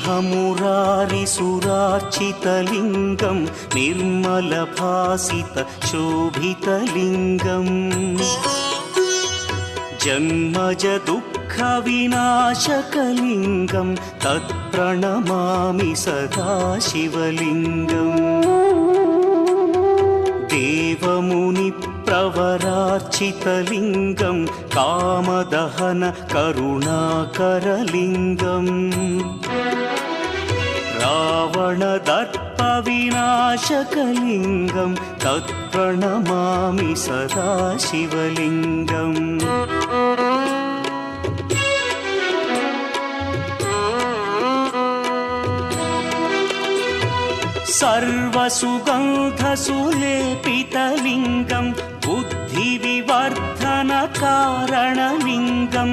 सिंहमुरारिसुरार्चितलिङ्गं निर्मलभासितशोभितलिङ्गम् जन्मज दुःखविनाशकलिङ्गं तत्प्रणमामि सदा शिवलिङ्गम् देवमुनिप्रवरार्चितलिङ्गं कामदहन करुणाकरलिङ्गम् रावणदर्पविनाशकलिङ्गं तत्प्रणमामि सदा शिवलिङ्गम् सर्वसुगन्धसुलेपितलिङ्गं बुद्धिविवर्धनकारणलिङ्गं